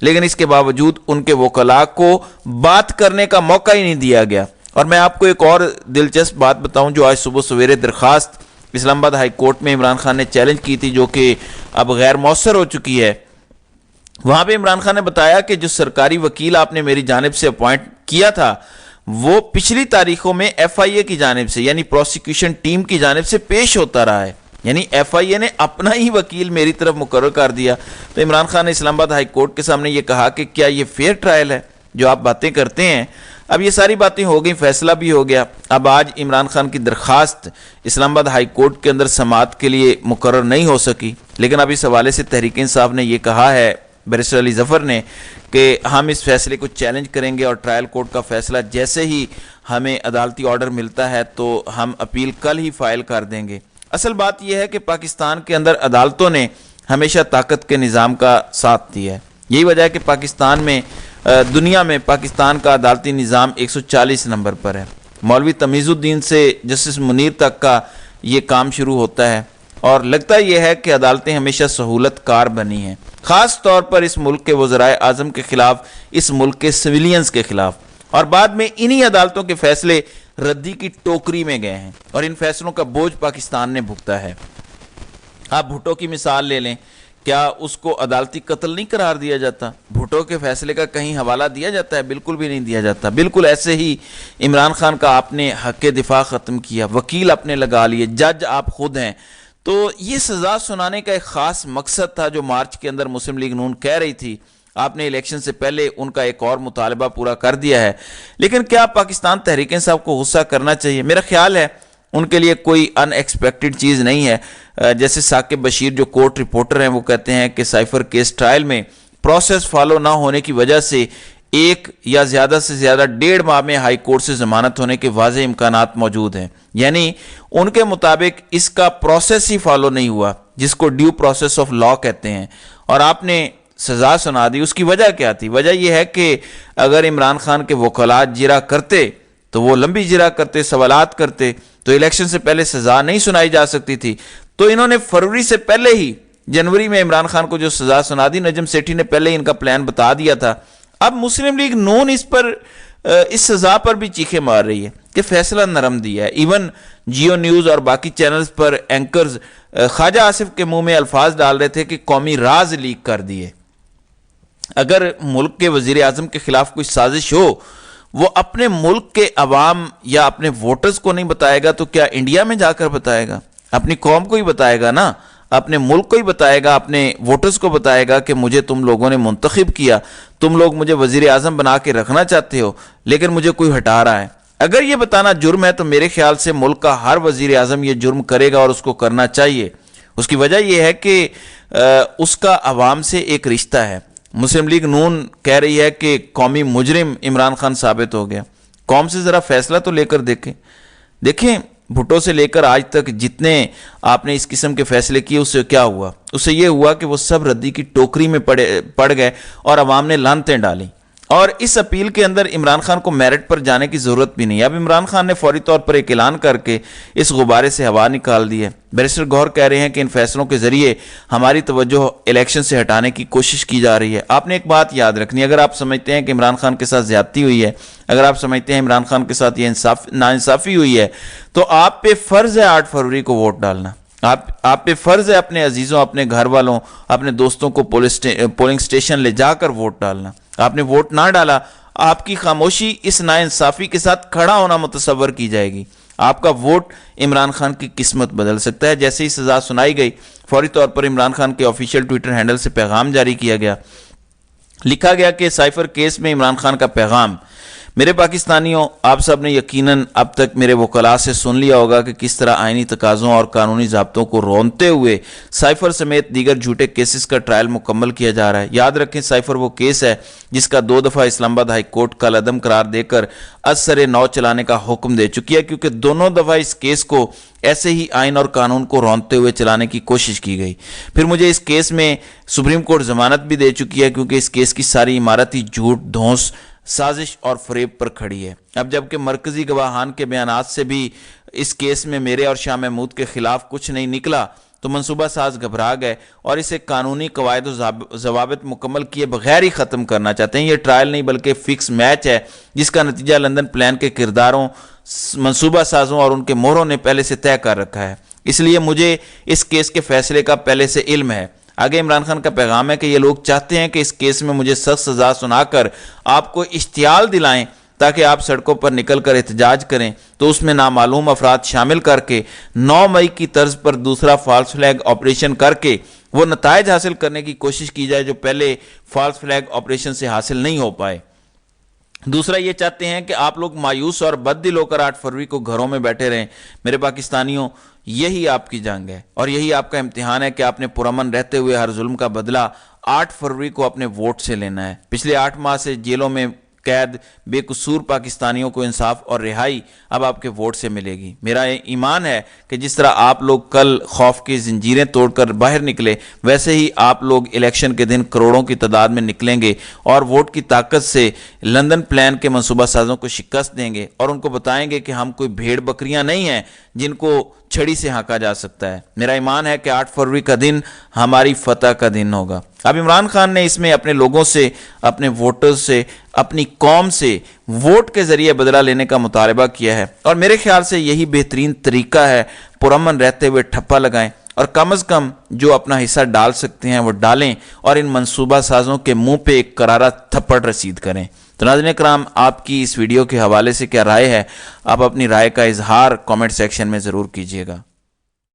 لیکن اس کے باوجود ان کے وکلاء کو بات کرنے کا موقع ہی نہیں دیا گیا۔ اور میں آپ کو ایک اور دلچسپ بات بتاؤں جو آج صبح سویرے درخواست اسلام آباد ہائی کورٹ میں عمران خان نے چیلنج کی تھی، جو کہ اب غیر مؤثر ہو چکی ہے۔ وہاں پہ عمران خان نے بتایا کہ جو سرکاری وکیل آپ نے میری جانب سے اپوائنٹ کیا تھا وہ پچھلی تاریخوں میں ایف آئی اے کی جانب سے یعنی پروسیکیوشن ٹیم کی جانب سے پیش ہوتا رہا ہے، یعنی ایف آئی اے نے اپنا ہی وکیل میری طرف مقرر کر دیا۔ تو عمران خان نے اسلام آباد ہائی کورٹ کے سامنے یہ کہا کہ کیا یہ فیئر ٹرائل ہے جو آپ باتیں کرتے ہیں؟ اب یہ ساری باتیں ہو گئیں، فیصلہ بھی ہو گیا۔ اب آج عمران خان کی درخواست اسلام آباد ہائی کورٹ کے اندر سماعت کے لیے مقرر نہیں ہو سکی، لیکن اب اس حوالے سے تحریک انصاف نے یہ کہا ہے، بیرسٹر علی ظفر نے، کہ ہم اس فیصلے کو چیلنج کریں گے اور ٹرائل کورٹ کا فیصلہ جیسے ہی ہمیں عدالتی آرڈر ملتا ہے تو ہم اپیل کل ہی فائل کر دیں گے۔ اصل بات یہ ہے کہ پاکستان کے اندر عدالتوں نے ہمیشہ طاقت کے نظام کا ساتھ دیا ہے۔ یہی وجہ ہے کہ پاکستان میں دنیا میں پاکستان کا عدالتی نظام 140 نمبر پر ہے۔ مولوی تمیز الدین سے جسٹس منیر تک کا یہ کام شروع ہوتا ہے، اور لگتا یہ ہے کہ عدالتیں ہمیشہ سہولت کار بنی ہیں، خاص طور پر اس ملک کے وزرائے اعظم کے خلاف، اس ملک کے سویلینز کے خلاف، اور بعد میں انہی عدالتوں کے فیصلے ردی کی ٹوکری میں گئے ہیں اور ان فیصلوں کا بوجھ پاکستان نے بھگتا ہے۔ آپ بھٹو کی مثال لے لیں، کیا اس کو عدالتی قتل نہیں قرار دیا جاتا؟ بھٹو کے فیصلے کا کہیں حوالہ دیا جاتا ہے؟ بالکل بھی نہیں دیا جاتا۔ بالکل ایسے ہی عمران خان کا آپ نے حق دفاع ختم کیا، وکیل اپنے لگا لیے، جج آپ خود ہیں۔ تو یہ سزا سنانے کا ایک خاص مقصد تھا جو مارچ کے اندر مسلم لیگ نون کہہ رہی تھی۔ آپ نے الیکشن سے پہلے ان کا ایک اور مطالبہ پورا کر دیا ہے، لیکن کیا پاکستان تحریک انصاف کو غصہ کرنا چاہیے؟ میرا خیال ہے ان کے لیے کوئی ان ایکسپیکٹڈ چیز نہیں ہے۔ جیسے ثاقب بشیر جو کورٹ رپورٹر ہیں وہ کہتے ہیں کہ سائفر کیس ٹرائل میں پروسیس فالو نہ ہونے کی وجہ سے 1 یا زیادہ سے زیادہ 1.5 ماہ میں ہائی کورٹ سے ضمانت ہونے کے واضح امکانات موجود ہیں، یعنی ان کے مطابق اس کا پروسیس ہی فالو نہیں ہوا جس کو ڈیو پروسیس آف لا کہتے ہیں، اور آپ نے سزا سنا دی۔ اس کی وجہ کیا تھی؟ وجہ یہ ہے کہ اگر عمران خان کے وکلاء جرا کرتے تو وہ لمبی جرا کرتے، سوالات کرتے، تو الیکشن سے پہلے سزا نہیں سنائی جا سکتی تھی۔ تو انہوں نے فروری سے پہلے ہی جنوری میں عمران خان کو جو سزا سنا دی، نجم سیٹھی نے پہلے ہی ان کا پلان بتا دیا تھا۔ اب مسلم لیگ نون اس سزا پر بھی چیخے مار رہی ہے کہ فیصلہ نرم دیا ہے۔ ایون جیو نیوز اور باقی چینلز پر اینکرز خواجہ آصف کے منہ میں الفاظ ڈال رہے تھے کہ قومی راز لیک کر دیے۔ اگر ملک کے وزیر اعظم کے خلاف کوئی سازش ہو، وہ اپنے ملک کے عوام یا اپنے ووٹرز کو نہیں بتائے گا تو کیا انڈیا میں جا کر بتائے گا؟ اپنی قوم کو ہی بتائے گا نا، اپنے ملک کو ہی بتائے گا، اپنے ووٹرز کو بتائے گا کہ مجھے تم لوگوں نے منتخب کیا، تم لوگ مجھے وزیر اعظم بنا کے رکھنا چاہتے ہو، لیکن مجھے کوئی ہٹا رہا ہے۔ اگر یہ بتانا جرم ہے تو میرے خیال سے ملک کا ہر وزیر اعظم یہ جرم کرے گا اور اس کو کرنا چاہیے۔ اس کی وجہ یہ ہے کہ اس کا عوام سے ایک رشتہ ہے۔ مسلم لیگ نون کہہ رہی ہے کہ قومی مجرم عمران خان ثابت ہو گیا۔ قوم سے ذرا فیصلہ تو لے کر دیکھیں بھٹو سے لے کر آج تک جتنے آپ نے اس قسم کے فیصلے کیے، اس سے کیا ہوا؟ اس سے یہ ہوا کہ وہ سب ردی کی ٹوکری میں پڑ گئے اور عوام نے لعنتیں ڈالیں۔ اور اس اپیل کے اندر عمران خان کو میرٹ پر جانے کی ضرورت بھی نہیں۔ اب عمران خان نے فوری طور پر ایک اعلان کر کے اس غبارے سے ہوا نکال دی ہے۔ بیرسٹر گوہر کہہ رہے ہیں کہ ان فیصلوں کے ذریعے ہماری توجہ الیکشن سے ہٹانے کی کوشش کی جا رہی ہے۔ آپ نے ایک بات یاد رکھنی ہے، اگر آپ سمجھتے ہیں کہ عمران خان کے ساتھ زیادتی ہوئی ہے، اگر آپ سمجھتے ہیں عمران خان کے ساتھ یہ ناانصافی ہوئی ہے، تو آپ پہ فرض ہے 8 فروری کو ووٹ ڈالنا۔ آپ پہ فرض ہے اپنے عزیزوں، اپنے گھر والوں، اپنے دوستوں کو پولنگ سٹیشن لے جا کر ووٹ ڈالنا۔ آپ نے ووٹ نہ ڈالا، آپ کی خاموشی اس ناانصافی کے ساتھ کھڑا ہونا متصور کی جائے گی۔ آپ کا ووٹ عمران خان کی قسمت بدل سکتا ہے۔ جیسے ہی سزا سنائی گئی، فوری طور پر عمران خان کے آفیشیل ٹویٹر ہینڈل سے پیغام جاری کیا گیا، لکھا گیا کہ سائفر کیس میں عمران خان کا پیغام۔ میرے پاکستانیوں، آپ سب نے یقیناً اب تک میرے وکلاء سے سن لیا ہوگا کہ کس طرح آئینی تقاضوں اور قانونی ضابطوں کو رونتے ہوئے سائفر سمیت دیگر جھوٹے کیسز کا ٹرائل مکمل کیا جا رہا ہے۔ یاد رکھیں، سائفر وہ کیس ہے جس کا 2 دفعہ اسلام آباد ہائی کورٹ کل عدم قرار دے کر از سر نو چلانے کا حکم دے چکی ہے، کیونکہ دونوں دفعہ اس کیس کو ایسے ہی آئین اور قانون کو رونتے ہوئے چلانے کی کوشش کی گئی۔ پھر مجھے اس کیس میں سپریم کورٹ ضمانت بھی دے چکی ہے، کیونکہ اس کیس کی ساری عمارت ہی جھوٹ، دھونس، سازش اور فریب پر کھڑی ہے۔ اب جبکہ مرکزی گواہان کے بیانات سے بھی اس کیس میں میرے اور شاہ محمود کے خلاف کچھ نہیں نکلا، تو منصوبہ ساز گھبرا گئے اور اسے قانونی قواعد و ضوابط مکمل کیے بغیر ہی ختم کرنا چاہتے ہیں۔ یہ ٹرائل نہیں بلکہ فکس میچ ہے جس کا نتیجہ لندن پلان کے کرداروں، منصوبہ سازوں اور ان کے مہروں نے پہلے سے طے کر رکھا ہے۔ اس لیے مجھے اس کیس کے فیصلے کا پہلے سے علم ہے۔ آگے عمران خان کا پیغام ہے کہ یہ لوگ چاہتے ہیں کہ اس کیس میں مجھے سخت سزا سنا کر آپ کو اشتعال دلائیں تاکہ آپ سڑکوں پر نکل کر احتجاج کریں، تو اس میں نامعلوم افراد شامل کر کے 9 مئی کی طرز پر دوسرا فالس فلیگ آپریشن کر کے وہ نتائج حاصل کرنے کی کوشش کی جائے جو پہلے فالس فلیگ آپریشن سے حاصل نہیں ہو پائے۔ دوسرا یہ چاہتے ہیں کہ آپ لوگ مایوس اور بد دل ہو کر 8 فروری کو گھروں میں بیٹھے رہیں۔ میرے پاکستانیوں، یہی آپ کی جنگ ہے اور یہی آپ کا امتحان ہے کہ آپ نے پرامن رہتے ہوئے ہر ظلم کا بدلہ 8 فروری کو اپنے ووٹ سے لینا ہے۔ پچھلے 8 ماہ سے جیلوں میں قید بے قصور پاکستانیوں کو انصاف اور رہائی اب آپ کے ووٹ سے ملے گی۔ میرا ایمان ہے کہ جس طرح آپ لوگ کل خوف کی زنجیریں توڑ کر باہر نکلے، ویسے ہی آپ لوگ الیکشن کے دن کروڑوں کی تعداد میں نکلیں گے اور ووٹ کی طاقت سے لندن پلان کے منصوبہ سازوں کو شکست دیں گے اور ان کو بتائیں گے کہ ہم کوئی بھیڑ بکریاں نہیں ہیں جن کو چھڑی سے ہانکا جا سکتا ہے۔ میرا ایمان ہے کہ 8 فروری کا دن ہماری فتح کا دن ہوگا۔ اب عمران خان نے اس میں اپنے لوگوں سے، اپنے ووٹرز سے، اپنی قوم سے ووٹ کے ذریعے بدلہ لینے کا مطالبہ کیا ہے اور میرے خیال سے یہی بہترین طریقہ ہے۔ پرامن رہتے ہوئے ٹھپا لگائیں اور کم از کم جو اپنا حصہ ڈال سکتے ہیں وہ ڈالیں اور ان منصوبہ سازوں کے منہ پہ ایک کرارا تھپڑ رسید کریں۔ تو ناظرین کرام، آپ کی اس ویڈیو کے حوالے سے کیا رائے ہے؟ آپ اپنی رائے کا اظہار کامنٹ سیکشن میں ضرور کیجیے گا۔